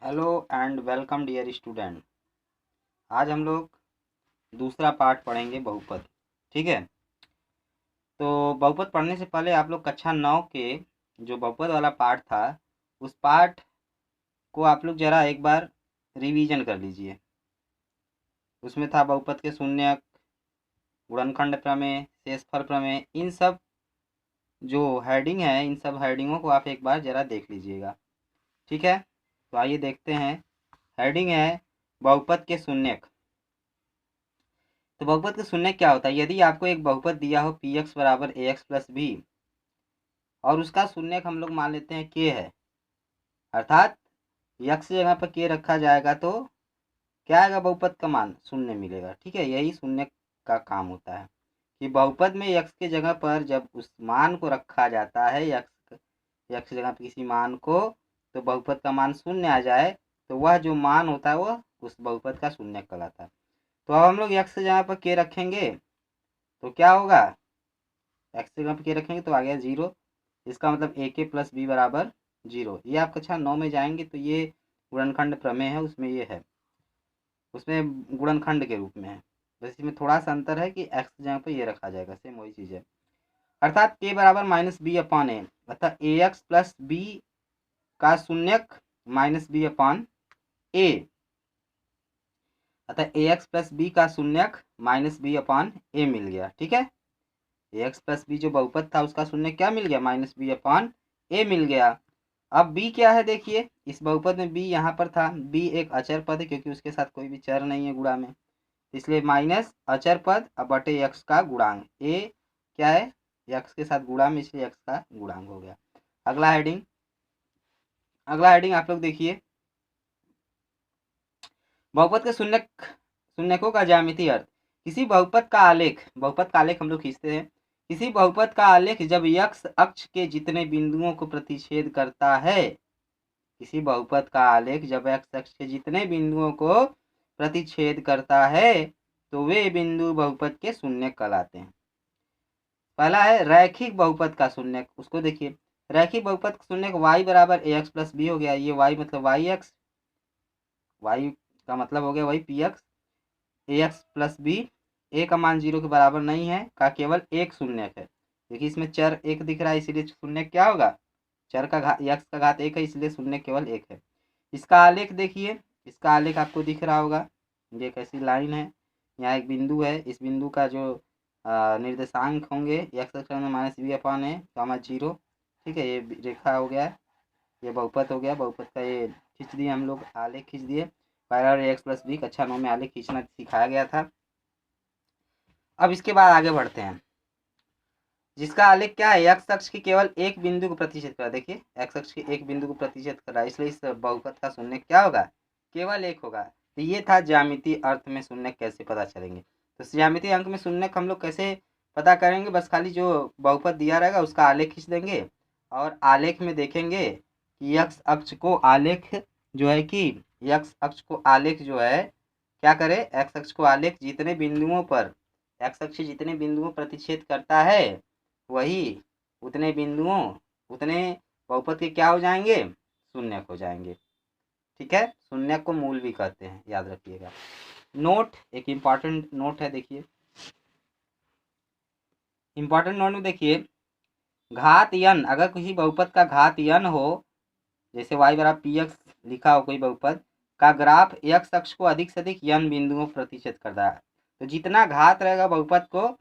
Hello and welcome dear student. आज हम लोग दूसरा पार्ट पढ़ेंगे बहुपद। ठीक है। तो बहुपद पढ़ने से पहले आप लोग कक्षा 9 के जो बहुपद वाला पार्ट था उस पार्ट को आप लोग ज़रा एक बार रिवीजन कर लीजिए। उसमें था बहुपद के शून्यक, गुणनखंड प्रमेय, शेषफल प्रमेय। इन सब जो हेडिंग है इन सब हेडिंगों को आप एक बार ज़रा देख लीजिएगा। ठीक है। तो आइए देखते हैं। हेडिंग है बहुपद के शून्यक। तो बहुपद का शून्यक क्या होता है? यदि आपको एक बहुपद दिया हो पी एक्स बराबर ए एक्स प्लस बी और उसका शून्यक हम लोग मान लेते हैं के है, अर्थात यक्स की जगह पर के रखा जाएगा तो क्या आएगा? बहुपद का मान शून्य मिलेगा। ठीक है। यही शून्य का काम होता है कि बहुपद में यक्स की जगह पर जब उस मान को रखा जाता है, यक्स की जगह पर किसी मान को, तो बहुपद का मान शून्य आ जाए तो वह जो मान होता है वह उस बहुपद का शून्यक कहलाता है। तो अब हम लोग यक्स की जगह पर के रखेंगे तो क्या होगा? एक्स की जगह पे के रखेंगे तो आ गया 0। इसका मतलब ए के प्लस बी बराबर 0। ये आप कक्षा 9 में जाएंगे तो ये गुणनखंड प्रमेय है, उसमें ये है, उसमें गुणनखंड के रूप में है। बस इसमें थोड़ा सा अंतर है कि एक्स की जगह पे ये रखा जाएगा, सेम वही चीज़ है। अर्थात के बराबर माइनस बी अपान ए, अर्थात ए एक्स प्लस बी का शून्यक माइनस बी अपान ए, अतः ए एक्स प्लस बी का शून्यक माइनस बी अपान ए मिल गया। ठीक है। एक्स प्लस बी जो बहुपद था उसका शून्य क्या मिल गया? माइनस बी अपान ए मिल गया। अब बी क्या है? देखिए इस बहुपद में बी यहाँ पर था, बी एक अचर पद है क्योंकि उसके साथ कोई भी चर नहीं है गुणा में, इसलिए माइनस अचर पद अब बटे एक्स का गुणांक। ए क्या है? एक्स के साथ गुणा में, इसलिए एक्स का गुणांक हो गया। अगला हेडिंग, आप लोग देखिए, बहुपद के शून्यकों का ज्यामितीय अर्थ। किसी बहुपद का आलेख, बहुपद का आलेख हम लोग खींचते हैं। किसी बहुपद का आलेख जब x अक्ष के जितने बिंदुओं को प्रतिच्छेद करता है, किसी बहुपद का आलेख जब x अक्ष के जितने बिंदुओं को प्रतिच्छेद करता है तो वे बिंदु बहुपद के शून्यक कहलाते हैं। पहला है रैखिक बहुपद का शून्यक, उसको देखिए। रैखिक बहुपद का शून्यक y बराबर ए एक्स प्लस बी हो गया। ये y मतलब वाई एक्स, y का मतलब हो गया वही P x. A x plus B, ए का मान 0 के बराबर नहीं है का केवल एक शून्यक है। देखिए इसमें चर एक दिख रहा है, इसलिए शून्य क्या होगा? चर का घात, यक्स का घात 1 है, इसलिए शून्य केवल 1 है। इसका आलेख देखिए, इसका आलेख आपको दिख रहा होगा। ये कैसी लाइन है? यहाँ एक बिंदु है, इस बिंदु का जो निर्देशांक होंगे एक्स अक्ष में माइनस बी अपान है तो हमारा 0। ठीक है। ये रेखा हो गया, ये बहुपद हो गया। बहुपद का ये खींच दिए हम लोग, आलेख खींच दिए। पैरेलल एक्स प्लस बी कक्षा 9 में आलेख खींचना सिखाया गया था। अब इसके बाद आगे बढ़ते हैं। जिसका आलेख क्या है? एक्स अक्ष के केवल एक बिंदु को प्रतिच्छेद कर रहा है। देखिए एक्स अक्ष के एक बिंदु को प्रतिच्छेद कर रहा है, इसलिए इस बहुपद का शून्य क्या होगा? केवल एक होगा। तो ये था ज्यामितीय अर्थ में शून्य कैसे पता चलेंगे। तो ज्यामितीय अंक में शून्य हम लोग कैसे पता करेंगे? बस खाली जो बहुपद दिया रहेगा उसका आलेख खींच देंगे और आलेख में देखेंगे कि यक्स अक्ष को आलेख जो है कि यक्स अक्ष को आलेख जो है क्या करे? एक्स अक्ष को आलेख जितने बिंदुओं पर एक्स अक्ष जितने बिंदुओं प्रतिच्छेद करता है वही उतने बिंदुओं, उतने बहुपद के क्या हो जाएंगे? शून्यक हो जाएंगे। ठीक है। शून्यक को मूल भी कहते हैं, याद रखिएगा। नोट, एक इम्पॉर्टेंट नोट है, देखिए इम्पॉर्टेंट नोट में देखिए, घात n, अगर किसी बहुपद का घात n हो, जैसे y बराबर पी एक्स लिखा हो कोई बहुपद का, ग्राफ x अक्ष को अधिक से अधिक n बिंदुओं प्रतिशत करता है। तो जितना घात रहेगा बहुपद को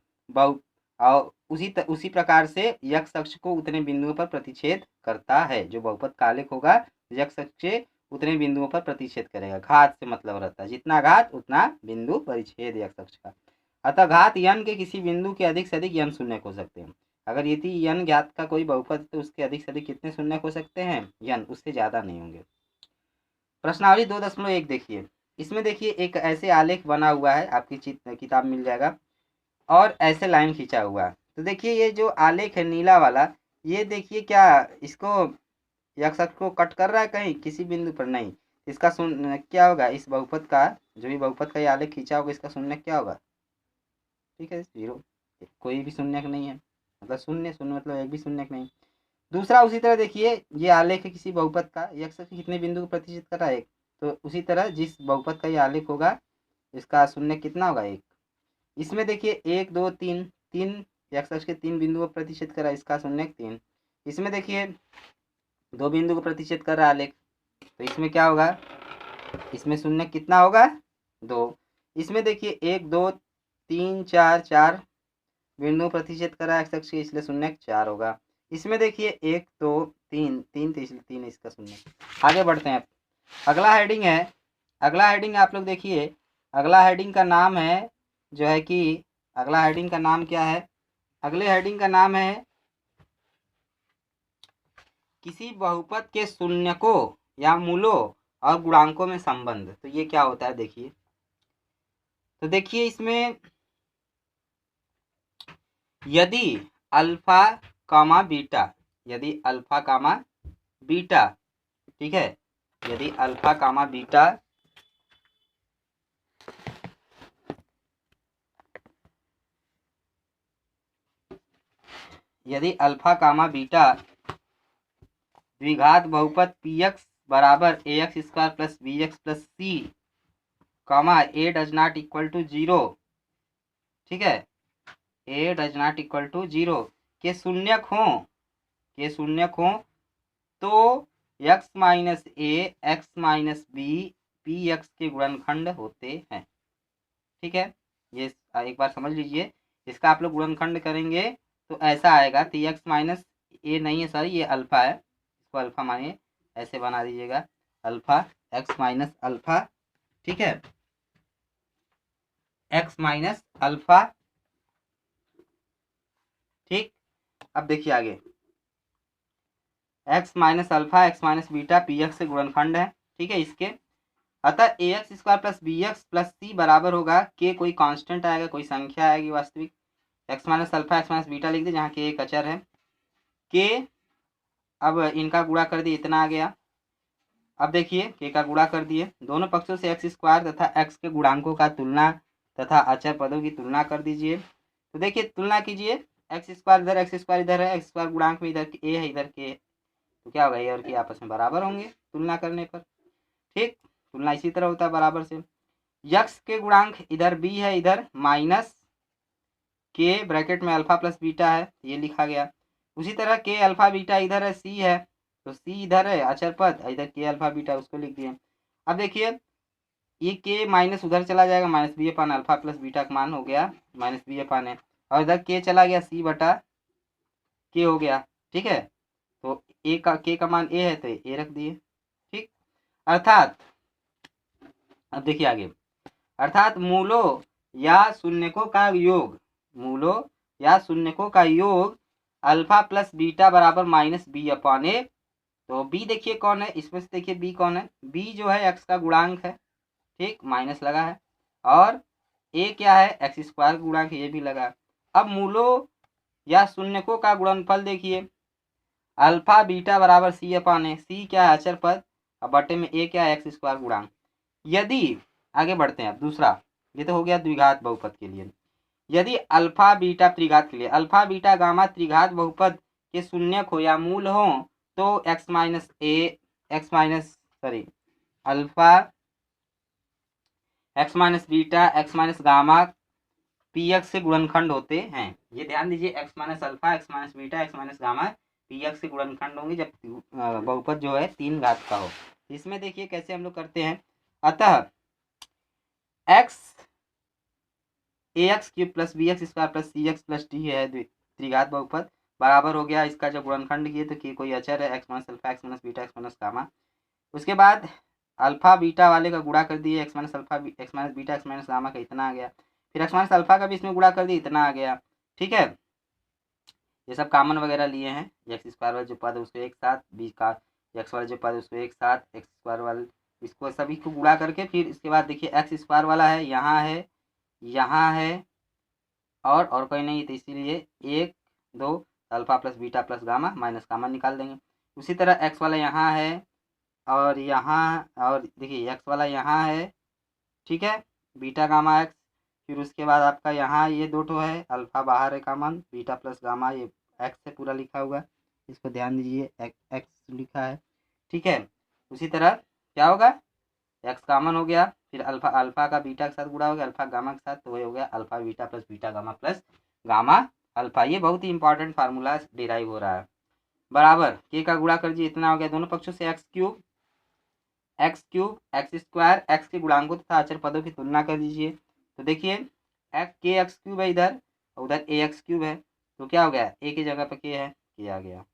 और उसी प्रकार से x अक्ष को उतने बिंदुओं पर प्रतिच्छेद करता है। जो बहुपद का आलेख होगा x अक्ष से उतने बिंदुओं पर प्रतिच्छेद करेगा। घात से मतलब रहता है जितना घात उतना बिंदु परिच्छेद x अक्ष का। अतः घात n के किसी बिंदु के अधिक से अधिक n शून्यक हो सकते हैं। अगर यदि n ज्ञात का कोई बहुपद तो उसके अधिक से अधिक कितने शून्यक हो सकते हैं? n, उससे ज़्यादा नहीं होंगे। प्रश्नावली 2.1 देखिए, इसमें देखिए एक ऐसे आलेख बना हुआ है, आपकी किताब मिल जाएगा, और ऐसे लाइन खींचा हुआ है। तो देखिए ये जो आलेख है नीला वाला, ये देखिए क्या इसको यक्ष अक्ष को कट कर रहा है कहीं किसी बिंदु पर? नहीं। इसका शून्य क्या होगा? इस बहुपद का जो भी बहुपद का ये आलेख खींचा होगा इसका शून्य क्या होगा? ठीक है, 0। कोई भी शून्यक नहीं है, मतलब शून्य शून्य मतलब एक भी शून्यक नहीं। दूसरा उसी तरह देखिए, ये आलेख है किसी बहुपद का, यक्ष अक्ष कितने बिंदु को प्रतिच्छेद कर रहा है? तो उसी तरह जिस बहुपद का ये आलेख होगा इसका शून्य कितना होगा 1। इसमें देखिए 1 2 3 3 एक्स अक्ष के 3 बिंदुओं पर प्रतिच्छेद कर रहा है, इसका शून्य 3। इसमें देखिए 2 बिंदु को प्रतिच्छेद कर रहा है आलेख, तो इसमें क्या होगा, इसमें शून्य कितना होगा 2। इसमें देखिए 1 2 3 4 4 बिंदु प्रतिच्छेद कर रहा है एक्स अक्ष के, इसलिए शून्य 4 होगा। इसमें देखिए 1 2 3 3 तो इसलिए 3 इसका शून्य। आगे बढ़ते हैं। अगला हेडिंग है, अगला हेडिंग आप लोग देखिए, अगला हेडिंग का नाम है जो है कि अगला हेडिंग का नाम क्या है, अगले हेडिंग का नाम है किसी बहुपद के शून्यकों या मूलों और गुणांकों में संबंध। तो ये क्या होता है देखिए, तो देखिए इसमें यदि अल्फा कामा बीटा, यदि अल्फा कामा बीटा, ठीक है, यदि अल्फा कामा बीटा यदि अल्फा कामा बीटा द्विघात बहुपद पी एक्स बराबर a x square plus b x plus c comma a does not equal to 0, ठीक है, a does not equal to 0 के शून्यक हों तो x minus a x minus b p x के गुणनखंड होते हैं। ठीक है, ये एक बार समझ लीजिए, इसका आप लोग गुणनखंड करेंगे तो ऐसा आएगा, तो एक्स माइनस ए नहीं है सॉरी, ये अल्फा है, इसको अल्फा मानिए, ऐसे बना दीजिएगा अल्फा एक्स माइनस अल्फा, ठीक है, एक्स माइनस अल्फा। ठीक, अब देखिए आगे, x minus alpha x minus beta p x से गुणनखंड है, ठीक है, इसके, अतः a x square plus b x plus c बराबर होगा के, कोई कांस्टेंट आएगा, कोई संख्या आएगी वास्तविक, x minus alpha x minus beta लिख दे जहाँ के एक अचर है, के, अब इनका गुणा कर दिए, इतना आ गया। अब देखिए के का गुणा कर दिए, दोनों पक्षों से एक्स स्क्वायर तथा एक्स के गुणांकों का तुलना तथा अचर पदों की तुलना कर दीजिए। तो देखिए तुलना कीजिए, एक्स स्क्वायर इधर, एक्स स्क्वायर इधर है, एक्स स्क्वायर गुणांक में इधर ए है इधर के, तो क्या होगा, ए और के आपस में बराबर होंगे तुलना करने पर। ठीक, तुलना इसी तरह होता है बराबर से। यक्स के गुणांक इधर बी है, इधर माइनस के ब्रैकेट में अल्फा प्लस बीटा है, ये लिखा गया। उसी तरह के अल्फा बीटा इधर है, सी है, तो सी इधर है अचर पद, इधर के अल्फा बीटा उसको लिख दिए। अब देखिए ये के माइनस उधर चला जाएगा, minus B upon alpha plus beta का मान हो गया माइनस बी अपान है, और इधर के चला गया, सी बटा के हो गया। ठीक है, तो ए का के का मान ए है तो ए रख दिए। ठीक, अर्थात अब देखिए आगे, अर्थात मूलों या शून्यकों का योग, मूलों या शून्यकों का योग अल्फा प्लस बीटा बराबर माइनस बी अपान ए। तो बी देखिए कौन है, इसमें से देखिए बी कौन है, बी जो है एक्स का गुणांक है, ठीक, माइनस लगा है, और ए क्या है, एक्स स्क्वायर गुणांक, ये भी लगा। अब मूलों या शून्यकों का गुणनफल देखिए, अल्फा बीटा बराबर सी अपान ए, सी क्या है अचर पद, और बटे में ए क्या है एक्स स्क्वायर गुणांक। यदि आगे बढ़ते हैं, दूसरा, ये तो हो गया द्विघात बहुपद के लिए। यदि अल्फा बीटा त्रिघात के लिए, अल्फा बीटा गामा त्रिघात बहुपद के शून्यक हो या मूल हो तो x minus a x minus sorry alpha x minus beta x minus gamma p x से गुणनखंड होते हैं। ये ध्यान दीजिए, x minus alpha x minus beta x minus gamma p x से गुणनखंड होंगे जब बहुपद जो है 3 घात का हो। इसमें देखिए कैसे हम लोग करते हैं, अतः x a x cube plus b x square plus c x plus d है त्रिघात बहुपद, बराबर हो गया, इसका जब गुणनखंड किए तो कि कोई अचर है x minus alpha x minus beta x minus gamma. उसके बाद अल्फा बीटा वाले का गुणा कर दिए, x minus alpha x minus beta x minus gamma का इतना आ गया, फिर एक्स माइनस अल्फा का भी इसमें गुणा कर दिए, इतना आ गया। ठीक है, ये सब कामन वगैरह लिए हैं, एक्स स्क्वायर वाले जो पद उसको एक साथ, बी का एक्स वाले जो पद उसको एक साथ, एक्स स्क्वायर वाले इसको सभी को गुणा करके, फिर इसके बाद देखिए एक्स स्क्वायर वाला है यहाँ है यहाँ है और कोई नहीं, तो इसीलिए 1 2 alpha plus beta plus gamma minus gamma निकाल देंगे। उसी तरह एक्स वाला यहाँ है और यहाँ, और देखिए एक्स वाला यहाँ है, ठीक है, बीटा गामा एक्स, फिर उसके बाद आपका यहाँ ये दो ठो है, अल्फा बाहर है कामन, बीटा प्लस गामा ये एक्स से पूरा लिखा हुआ है, इसको ध्यान दीजिए एक्स लिखा है। ठीक है, उसी तरह क्या होगा, एक्स कॉमन हो गया, फिर अल्फा अल्फा का बीटा के साथ गुणा हो गया, अल्फा गामा के साथ, तो वही हो गया alpha beta plus beta gamma plus gamma alpha. ये बहुत ही इंपॉर्टेंट फार्मूला डिराइव हो रहा है। बराबर के का गुणा कर दीजिए, इतना हो गया, दोनों पक्षों से x cube x square, x के गुणांकों तथा अचर पदों की तुलना कर दीजिए। तो देखिए के एक्स क्यूब है इधर, उधर ए एक्स क्यूब है, तो क्या हो गया, ए की जगह पर के है, के आ गया।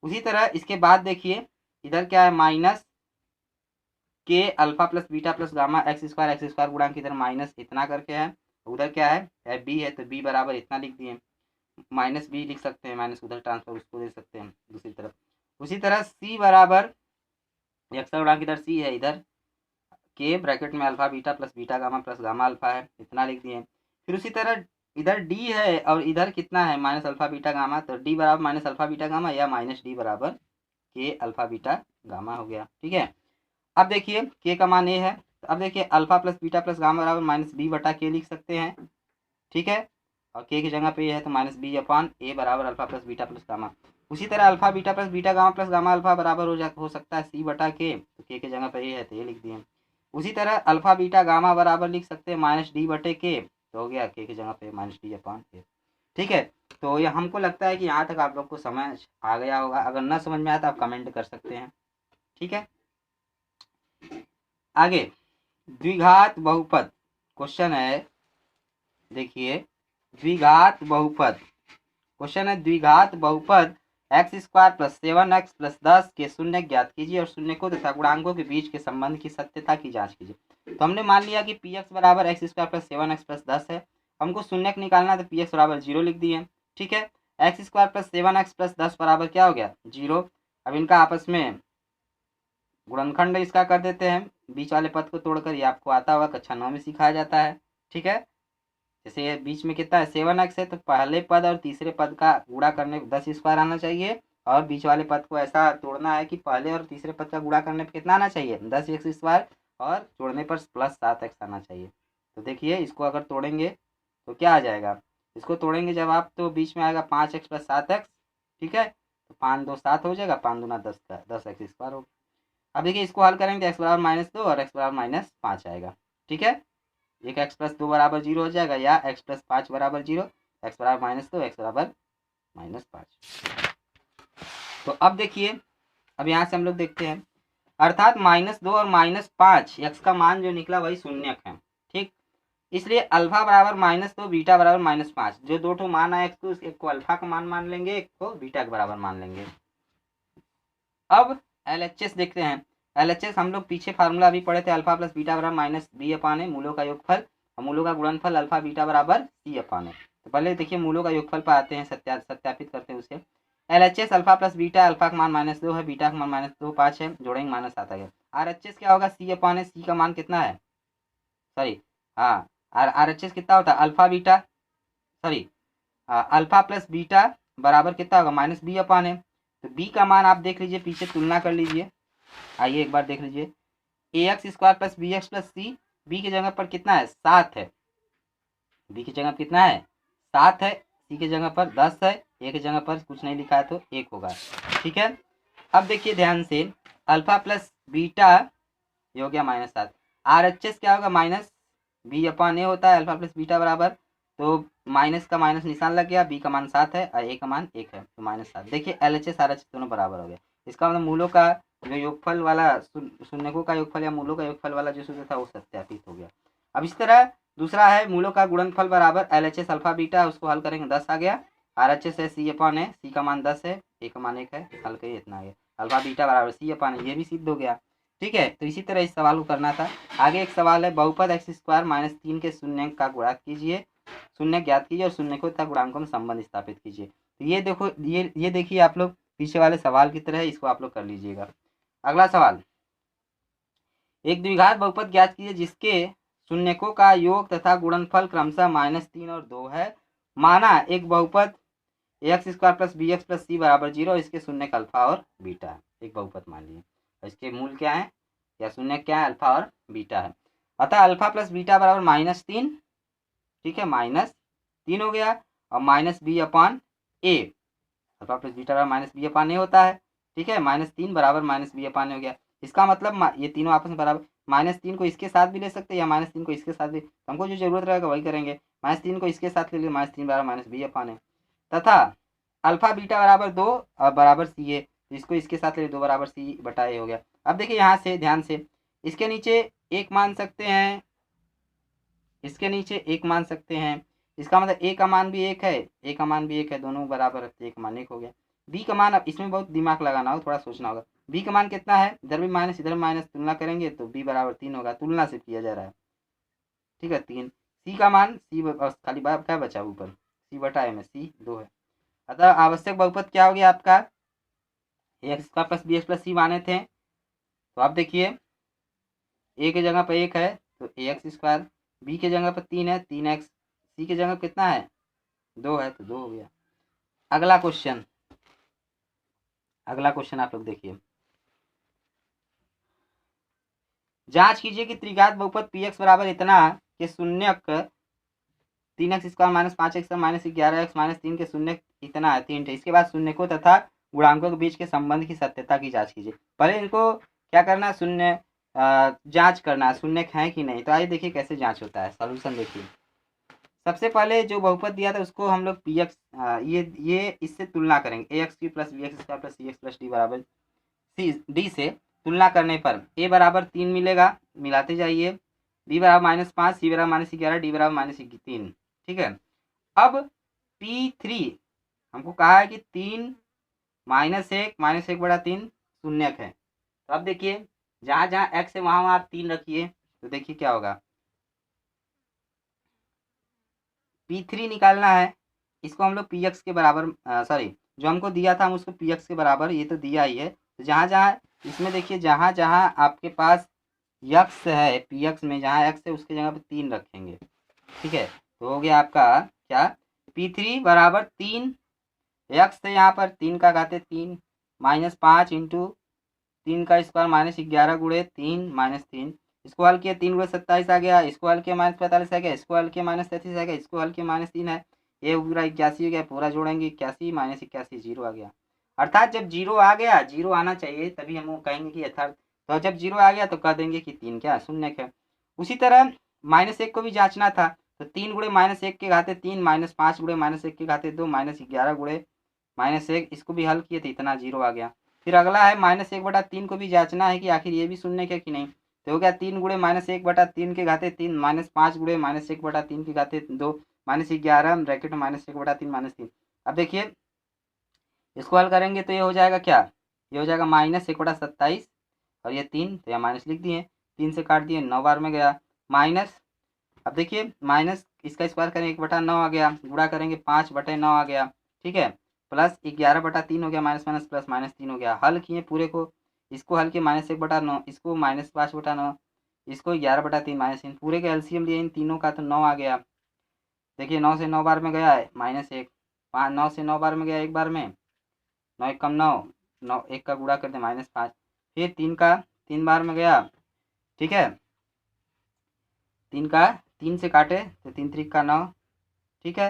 उसी तरह इसके बाद देखिए इधर क्या है, माइनस के alpha plus beta plus gamma x square गुणांक इधर माइनस इतना करके है, उधर क्या है बी है, तो बी बराबर इतना लिख दिए, माइनस बी लिख सकते हैं, माइनस उधर ट्रांसफर उसको दे सकते हैं दूसरी तरफ। उसी तरह सी बराबर एक्स का गुणांक इधर सी है, इधर के ब्रैकेट में alpha beta plus beta gamma plus gamma alpha है, इतना लिख दिए। फिर उसी तरह इधर डी है और इधर कितना है, माइनस अल्फा बीटा गामा, तो डी बराबर माइनस अल्फा बीटा गामा या माइनस डी बराबर के अल्फा बीटा गामा हो गया। ठीक है, अब देखिए के का मान ए है, तो अब देखिए alpha plus beta plus gamma बराबर माइनस बी बटा के लिख सकते हैं। ठीक है, और के की जगह पे ये है, तो माइनस बी अपॉन ए बराबर alpha plus beta plus gamma. उसी तरह alpha beta plus beta gamma plus gamma alpha बराबर हो सकता है सी बटा के, तो के की जगह पे ये है तो ये लिख दिए। उसी तरह अल्फा बीटा गामा बराबर लिख सकते हैं माइनस डी बटे के, तो हो गया के की जगह पे माइनस डी अपॉन ए। ठीक है, तो ये हमको लगता है कि यहाँ तक आप लोग को समझ आ गया होगा, अगर ना समझ में आया तो आप कमेंट कर सकते हैं। ठीक है, आगे द्विघात बहुपद क्वेश्चन है, देखिए द्विघात बहुपद क्वेश्चन है, द्विघात बहुपद x square plus 7x plus 10 के शून्य ज्ञात कीजिए और शून्य को तथा गुणांकों के बीच के संबंध की सत्यता की जांच कीजिए। तो हमने मान लिया कि पी एक्स बराबर x square plus 7x plus 10 है, हमको शून्य निकालना है, तो पी एक्स बराबर 0 लिख दिए। ठीक है, x square plus 7x plus 10 बराबर क्या हो गया, 0। अब इनका आपस में गुणनखंड इसका कर देते हैं, बीच वाले पद को तोड़कर, ये आपको आता होगा, कक्षा 9 में सिखाया जाता है। ठीक है, जैसे ये बीच में कितना है 7x है, तो पहले पद और तीसरे पद का गुणा करने पे 10 स्क्वायर आना चाहिए, और बीच वाले पद को ऐसा तोड़ना है कि पहले और तीसरे पद का गुणा करने पे कितना आना चाहिए, 10 एक्स स्क्वायर, और जोड़ने पर प्लस 7x आना चाहिए। तो देखिए इसको अगर तोड़ेंगे तो क्या आ जाएगा, इसको तोड़ेंगे जब आप, तो बीच में आएगा 5x प्लस 7x। ठीक है, तो 5 2 7 हो जाएगा, 5 दूना 10 का 10 एक्स स्क्वायर होगा। अब देखिए इसको हल करेंगे, एक्स बराबर -2 और एक्स बराबर -5 आएगा। ठीक है, एक एक्स प्लस 2 बराबर 0 हो जाएगा, या एक्स प्लस 5 बराबर 0, एक्स बराबर -2 एक्स बराबर -5। तो अब देखिए, अब यहाँ से हम लोग देखते हैं, अर्थात -2 और -5 एक्स का मान जो निकला वही शून्यक है। ठीक, इसलिए अल्फा बराबर -2 बीटा बराबर -5, जो दो ठो मान आए एक्स को, एक को अल्फा का मान मान लेंगे, एक को बीटा के बराबर मान लेंगे। अब LHS देखते हैं, LHS हम लोग पीछे फार्मूला अभी पढ़े थे, अल्फा प्लस बीटा बराबर माइनस बी अपान ए, मूलों का योगफल और मूलों का गुणनफल अल्फा बीटा बराबर सी अपान ए। तो पहले देखिए मूलों का योगफल पर आते हैं, सत्यापित करते हैं उसे। LHS alpha plus beta, alpha का मान -2 है, बीटा का मान -2 5 है, जोड़ेंगे -7 आ गया। RHS क्या होगा, सी अपान ए, सी का मान कितना है, सॉरी हाँ, RHS कितना होता है, alpha beta, sorry alpha plus beta बराबर कितना होगा, -b अपान ए। तो b का मान आप देख लीजिए, पीछे तुलना कर लीजिए, आइए एक बार देख लीजिए, ax square plus b x plus c, b की जगह पर कितना है 7 है, बी की जगह कितना है 7 है, सी की जगह पर 10 है, ए की जगह पर कुछ नहीं लिखा है तो 1 होगा। ठीक है, अब देखिए ध्यान से, अल्फा प्लस बीटा ये हो गया -7, RHS क्या होगा -b अपान ए होता है, अल्फा प्लस बीटा बराबर, तो माइनस का माइनस निशान लग गया, बी का मान 7 है और ए का मान 1 है, तो -7। देखिए LHS RHS दोनों बराबर हो गए, इसका मतलब मूलों का जो योगफल वाला शून्यकों का योगफल या मूलों का योगफल वाला जो सूत्र था वो सत्यापित हो गया। अब इस तरह दूसरा है मूलों का गुणनफल बराबर LHS अल्फा बीटा, उसको हल करेंगे 10 आ गया, RHS है सी अपान है, सी का मान 10 है, ए का मान 1 है, हल करिए इतना आ गया, अल्फा बीटा बराबर सी अपान है, ये भी सिद्ध हो गया। ठीक है, तो इसी तरह इस सवाल को करना था। आगे एक सवाल है, बहुपद एक्स स्क्वायर -3 के शून्य का गुणा कीजिए, शून्य ज्ञात कीजिए और शून्य को तथा गुणांकों में संबंध स्थापित कीजिए। तो ये देखो, ये देखिए आप लोग पीछे वाले सवाल की तरह है, इसको आप लोग कर लीजिएगा। अगला सवाल, एक द्विघात बहुपद ज्ञात कीजिए जिसके शून्यकों का योग तथा गुणनफल क्रमशः -3 और 2 है। माना एक बहुपद x square plus b x plus c बराबर 0, इसके शून्य अल्फा और बीटा है, एक बहुपद मान लिए, इसके मूल क्या है या शून्य क्या है, अल्फा और बीटा है। अतः अल्फा प्लस बीटा बराबर -3, ठीक है, -3 हो गया, और -b अपान ए, अल्फा प्लस बीटा बराबर -b अपान ए होता है। ठीक है, -3 बराबर -b अपान ए हो गया, इसका मतलब ये तीनों आपस में बराबर, -3 को इसके साथ भी ले सकते हैं या -3 को इसके साथ भी, हमको जो जरूरत रहेगा वही करेंगे। -3 को इसके साथ ले लिए, -3 बराबर -b/a तथा अल्फा बीटा बराबर 2 और बराबर सी ए, तो इसको इसके साथ ले 2 बराबर सी बटा ए हो गया। अब देखिए यहाँ से ध्यान से इसके नीचे एक मान सकते हैं, इसके नीचे एक मान सकते हैं, इसका मतलब ए का मान भी एक है, ए का मान भी एक है, दोनों बराबर है, एक मान एक हो गया। बी का मान, अब इसमें बहुत दिमाग लगाना हो, थोड़ा सोचना होगा। बी का मान कितना है, इधर भी माइनस इधर माइनस, तुलना करेंगे तो बी बराबर 3 होगा, तुलना से किया जा रहा है, ठीक है 3। सी का मान, सी खाली बार क्या बचा ऊपर, सी बटा ए में सी 2 है। अतः आवश्यक बहुपद क्या हो गया आपका, x square plus b x plus c माने थे, तो आप देखिए ए की जगह पर 1 है तो ए एक्स स्क्वायर, बी की जगह पर 3 है 3x, सी की जगह कितना है 2 है तो 2 हो गया। अगला क्वेश्चन, अगला क्वेश्चन आप लोग देखिए, जांच कीजिए कि त्रिघात बहुपद पी एक्स बराबर इतना के शून्यक 3x square minus 5x minus 11x minus 3 के शून्य इतना है 3 इसके बाद शून्यकों तथा गुणांकों के बीच के संबंध की सत्यता की जांच कीजिए। पहले इनको क्या करना है, शून्य जांच करना है शून्य है कि नहीं। तो आइए देखिए कैसे जांच होता है, सॉल्यूशन देखिए। सबसे पहले जो बहुपद दिया था उसको हम लोग पी एक्स ये इससे तुलना करेंगे, a x cube plus b x square plus c x plus d बराबर सी डी से तुलना करने पर ए बराबर 3 मिलेगा, मिलाते जाइए, बी बराबर -5, सी बराबर -11, डी बराबर -3, ठीक है। अब P3 हमको कहा है कि 3 -1 बटा 3 शून्यक है। तो अब देखिए जहाँ जहाँ x है वहाँ आप 3 रखिए, तो देखिए क्या होगा, P3 निकालना है, इसको हम लोग px के बराबर सॉरी जो हमको दिया था हम उसको px के बराबर, ये तो दिया ही है, तो जहाँ जहाँ इसमें देखिए जहाँ जहाँ आपके पास x है px में, जहाँ x है उसके जगह पे 3 रखेंगे, ठीक है। तो हो गया आपका क्या, P3 बराबर 3, x से यहाँ पर 3 का घाते 3 -5 इंटू 3 का स्क्वायर -11 गुणे 3 -3, इसको हल किया 3 गुणे 27 आ गया, इसको हल किया -45 आ गया, इसको हल किया -33 आ गया, इसको हल किया -3 है, ये पूरा 81 हो गया, पूरा जोड़ेंगे 81 -81 जीरो आ गया। अर्थात जब जीरो आ गया, जीरो आना चाहिए तभी हम कहेंगे कि यथार्थ, तो जब जीरो आ गया तो कह देंगे कि 3 क्या शून्य है। उसी तरह -1 को भी जांचना था, तो 3 गुणे -1 के घाते 3 -5 गुणे -1 के घाते 2 -11 गुणे -1, इसको भी हल किए थे, इतना जीरो आ गया। फिर अगला है -1/3 को भी जांचना है कि आखिर ये भी शून्य है कि नहीं, तो हो गया 3 गुणे -1/3 के घाते 3 -5 गुणे -1/3 के घाते 2 -11 ब्रैकेट -1/3 -3। अब देखिए इसको हल करेंगे तो ये हो जाएगा क्या, ये हो जाएगा -1/27 और ये 3, तो यहाँ माइनस लिख दिए, 3 से काट दिए 9 बार में गया माइनस। अब देखिए माइनस इसका स्क्वायर करें 1/9 आ गया, गुणा करेंगे 5/9 आ गया, ठीक है, प्लस 11/3 हो गया, माइनस माइनस प्लस -3 हो गया। हल किए पूरे को, इसको हल किए -1/9, इसको -5/9, इसको 11/3 -3, पूरे का एलसीएम लिए इन तीनों का तो 9 आ गया। देखिए 9 से 9 बार में गया है -1, 9 से 9 बार में गया एक बार में, 9 1 कम 9, 9 1 का गुणा कर दे -5, फिर 3 का 3 बार में गया, ठीक है, 3 का 3 से काटे तो 3 3 का 9, ठीक है,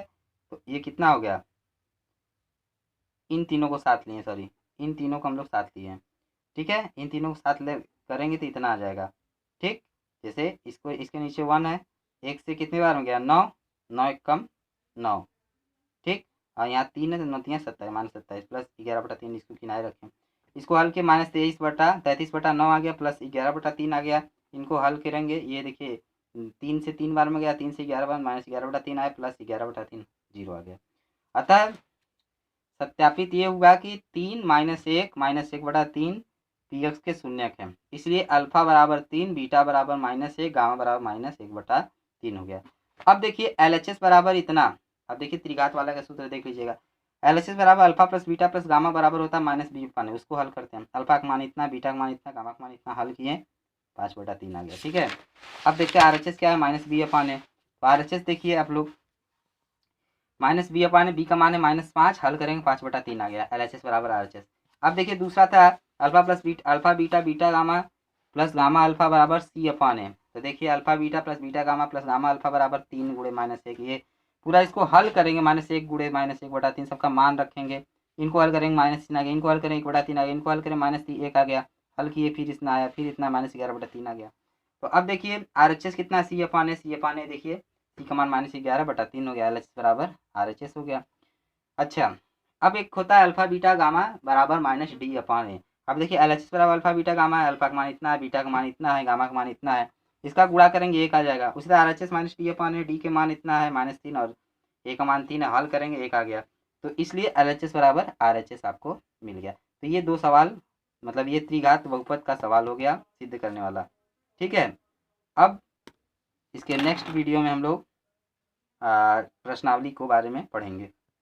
तो ये कितना हो गया, इन तीनों को साथ लिए, सॉरी इन तीनों को हम लोग साथ लिए हैं, ठीक है, इन तीनों को साथ ले करेंगे तो इतना आ जाएगा, ठीक। जैसे इसको इसके नीचे 1 है, 1 से कितने बार में गया 9, 9 1 कम 9, ठीक, और यहाँ 3 है तो 9 3 27 -27 प्लस 11/3, इसको किनारे रखें, इसको हल के -33/9 आ गया, प्लस 11/3 आ गया, इनको हल करेंगे, ये देखिए 3 से 3 बार में गया, 3 से 11 बार -11/3 आया, प्लस 11/3 जीरो आ गया। अतः सत्यापित ये हुआ कि 3 -1 -1/3 पी एक्स के शून्यक है, इसलिए अल्फा बराबर 3, बीटा बराबर -1, गामा बराबर -1/3 हो गया। अब देखिए LHS बराबर इतना, अब देखिए त्रिघात वाला का सूत्र देख लीजिएगा, LHS बराबर alpha plus beta plus gamma बराबर होता है -b/, उसको हल करते हैं, अल्फा का मान इतना, बीटा का मान इतना, गामा का मान इतना, हल किए 5/3 आ गया, ठीक है। अब देखते हैं RHS क्या है, -b/, है, तो RHS देखिए आप लोग -b/, बी का मान है -5, हल करेंगे 5/3 आ गया, LHS बराबर RHS। अब देखिए दूसरा था alpha plus beta, alpha beta beta gamma plus gamma alpha बराबर c/, है, तो देखिए alpha beta plus beta gamma plus gamma alpha बराबर 3 गुणे -1, ये पूरा इसको हल करेंगे, -1 गुणे -1/3 सबका मान रखेंगे, इनको हल करेंगे -3 आ गया, इनको हल करेंगे 1/3 आ गया, इनको हल करें -1 आ गया, हल किए फिर इतना आया, फिर इतना -11/3 आ गया। तो अब देखिए आर एच एस कितना सी अपान ए, सी अपान ए देखिए सी का मान -11/3 हो गया, एल एच एस बराबर आर एच एस हो गया। अच्छा, अब एक होता है अल्फा बीटा गामा बराबर -d/a। अब देखिए एल एच एस बराबर अल्फा बीटा गामा है, अल्फा का मान इतना है, बीटा का मान इतना है, गामा का मान इतना है, इसका गुणा करेंगे एक आ जाएगा। उसी तरह R H S -d/a, D के मान इतना है -3 और ए का मान 3 है, हल करेंगे एक आ गया। तो इसलिए एल एच एस बराबर आर एच एस आपको मिल गया। तो ये दो सवाल, मतलब ये त्रिघात बहुपद का सवाल हो गया सिद्ध करने वाला। ठीक है, अब इसके नेक्स्ट वीडियो में हम लोग प्रश्नावली को बारे में पढ़ेंगे।